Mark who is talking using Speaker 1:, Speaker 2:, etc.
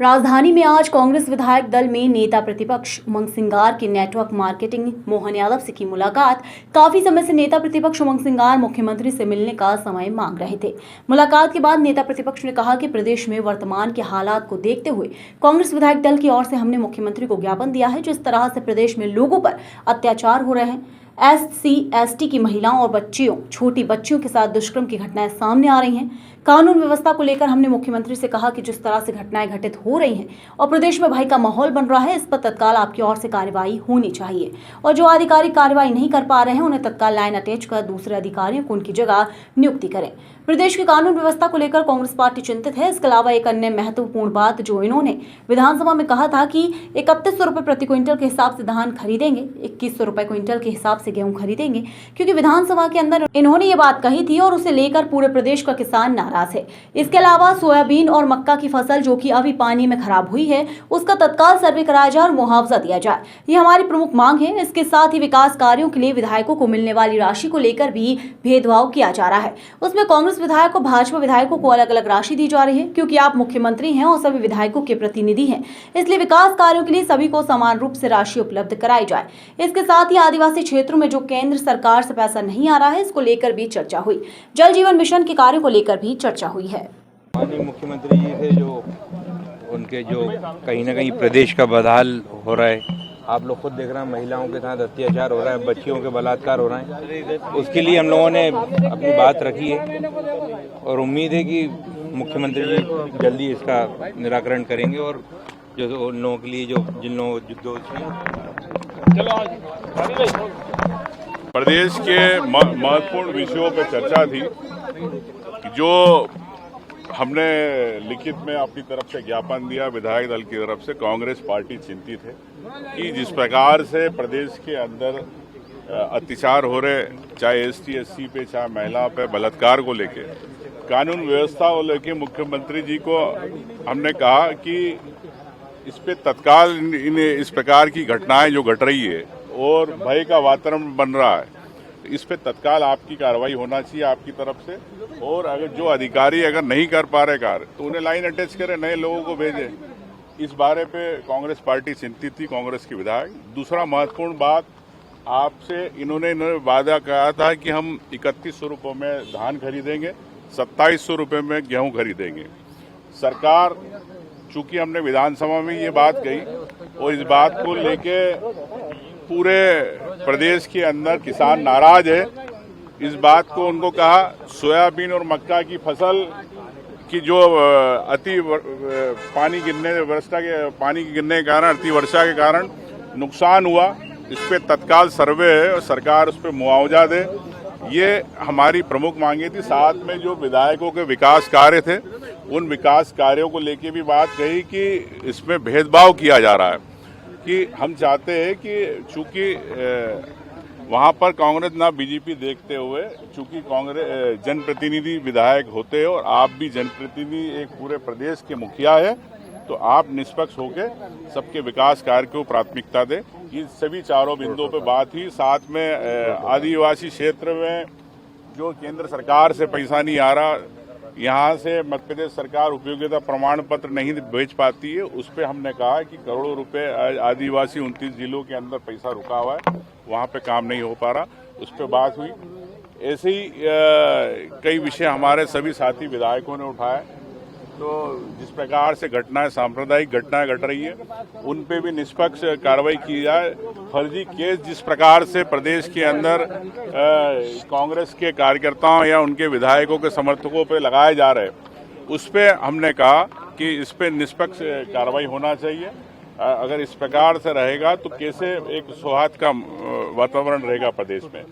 Speaker 1: राजधानी में आज कांग्रेस विधायक दल में नेता प्रतिपक्ष उमंग सिंगार के नेटवर्क मार्केटिंग मोहन यादव से की मुलाकात। काफी समय से नेता प्रतिपक्ष उमंग सिंगार मुख्यमंत्री से मिलने का समय मांग रहे थे। मुलाकात के बाद नेता प्रतिपक्ष ने कहा कि प्रदेश में वर्तमान के हालात को देखते हुए कांग्रेस विधायक दल की ओर से हमने मुख्यमंत्री को ज्ञापन दिया है। जिस तरह से प्रदेश में लोगों पर अत्याचार हो रहे हैं, SC/ST की महिलाओं और छोटी बच्चियों के साथ दुष्कर्म की घटनाएं सामने आ रही हैं। कानून व्यवस्था को लेकर हमने मुख्यमंत्री से कहा कि जिस तरह से घटनाएं घटित हो रही हैं और प्रदेश में भय का माहौल बन रहा है, इस पर तत्काल आपकी ओर से कार्रवाई होनी चाहिए और जो अधिकारी कार्रवाई नहीं कर पा रहे हैं उन्हें तत्काल लाइन अटैच कर दूसरे अधिकारियों को उनकी जगह नियुक्ति करें। प्रदेश की कानून व्यवस्था को लेकर कांग्रेस पार्टी चिंतित है। इसके अलावा एक अन्य महत्वपूर्ण बात जो इन्होंने विधानसभा में कहा था कि 3100 रुपए प्रति क्विंटल के हिसाब से धान खरीदेंगे, 2100 रुपए क्विंटल के हिसाब से गेहूं खरीदेंगे, क्योंकि विधानसभा के अंदर इन्होंने ये बात कही थी और उसे लेकर पूरे प्रदेश का किसान नाराज है। इसके अलावा सोयाबीन और मक्का की फसल जो कि अभी पानी में खराब हुई है, उसका तत्काल सर्वे कराया जाए और मुआवजा दिया जाए, ये हमारी प्रमुख मांग है। इसके साथ ही विकास कार्यों के लिए विधायकों को मिलने वाली राशि को लेकर भी भेदभाव किया जा रहा है। उसमें कांग्रेस विधायक और भाजपा विधायकों को अलग अलग राशि दी जा रही है, क्योंकि आप मुख्यमंत्री हैं और सभी विधायकों के प्रतिनिधि हैं, इसलिए विकास कार्यों के लिए सभी को समान रूप से राशि उपलब्ध कराई जाए। इसके साथ ही आदिवासी क्षेत्रों में जो केंद्र सरकार से पैसा नहीं आ रहा है, इसको लेकर भी चर्चा हुई। जल जीवन मिशन के कार्यों को लेकर भी चर्चा हुई है।
Speaker 2: माननीय मुख्यमंत्री जी से जो उनके जो कहीं ना कहीं प्रदेश का बदहाल हो रहा है, आप लोग खुद देख रहे हैं, महिलाओं के साथ अत्याचार हो रहा है, बच्चियों के बलात्कार हो रहे हैं, उसके लिए हम लोगों ने अपनी बात रखी है और उम्मीद है कि मुख्यमंत्री जी जल्दी इसका निराकरण करेंगे और जो उन लोगों के लिए जिन लोगों
Speaker 3: प्रदेश के महत्वपूर्ण विषयों पर चर्चा थी, जो हमने लिखित में अपनी तरफ से ज्ञापन दिया। विधायक दल की तरफ से कांग्रेस पार्टी चिंतित है कि जिस प्रकार से प्रदेश के अंदर अत्याचार हो रहे, चाहे ST/SC पे, चाहे महिला पे, बलात्कार को लेके, कानून व्यवस्था को लेके मुख्यमंत्री जी को हमने कहा कि इस पे तत्काल इस प्रकार की घटनाएं जो घट रही है और भय का वातावरण बन रहा है, इस पे तत्काल आपकी कार्रवाई होना चाहिए आपकी तरफ से। और अगर जो अधिकारी अगर नहीं कर पा रहे कार्य, तो उन्हें लाइन अटैच करें, नए लोगों को भेजें। इस बारे पे कांग्रेस पार्टी चिंतित थी, कांग्रेस के विधायक। दूसरा महत्वपूर्ण बात, आपसे इन्होंने वादा कहा था कि हम 3100 रुपये में धान खरीदेंगे, 2700 रुपये में गेहूं खरीदेंगे। सरकार, चूंकि हमने विधानसभा में ये बात कही और इस बात को लेके पूरे प्रदेश के अंदर किसान नाराज है, इस बात को उनको कहा सोयाबीन और मक्का की फसल की जो अति पानी गिरने के कारण, अति वर्षा के कारण नुकसान हुआ, इस पे तत्काल सर्वे है और सरकार उस पर मुआवजा दे। ये हमारी प्रमुख मांगे थी। साथ में जो विधायकों के विकास कार्य थे, उन विकास कार्यों को लेके भी बात कही कि इसमें भेदभाव किया जा रहा है, कि हम चाहते हैं कि चूंकि वहाँ पर कांग्रेस ना बीजेपी देखते हुए, चूंकि कांग्रेस जनप्रतिनिधि विधायक होते हैं और आप भी जनप्रतिनिधि एक पूरे प्रदेश के मुखिया है, तो आप निष्पक्ष होकर सबके विकास कार्य को प्राथमिकता दें। ये सभी चारों बिंदुओं पर बात हुई। साथ में आदिवासी क्षेत्र में जो केंद्र सरकार से पैसा नहीं आ रहा, यहाँ से मध्य प्रदेश सरकार उपयोगिता प्रमाण पत्र नहीं भेज पाती है, उस पर हमने कहा कि करोड़ों रुपए आदिवासी 29 जिलों के अंदर पैसा रुका हुआ है, वहाँ पे काम नहीं हो पा रहा, उस पर बात हुई। ऐसे ही कई विषय हमारे सभी साथी विधायकों ने उठाए। तो जिस प्रकार से सांप्रदायिक घटनाएं घट रही है, उन पे भी निष्पक्ष कार्रवाई की जाए। फर्जी केस जिस प्रकार से प्रदेश के अंदर कांग्रेस के कार्यकर्ताओं या उनके विधायकों के समर्थकों पे लगाए जा रहे, उस पे हमने कहा कि इस पे निष्पक्ष कार्रवाई होना चाहिए। अगर इस प्रकार से रहेगा तो कैसे एक सौहार्द का वातावरण रहेगा प्रदेश में।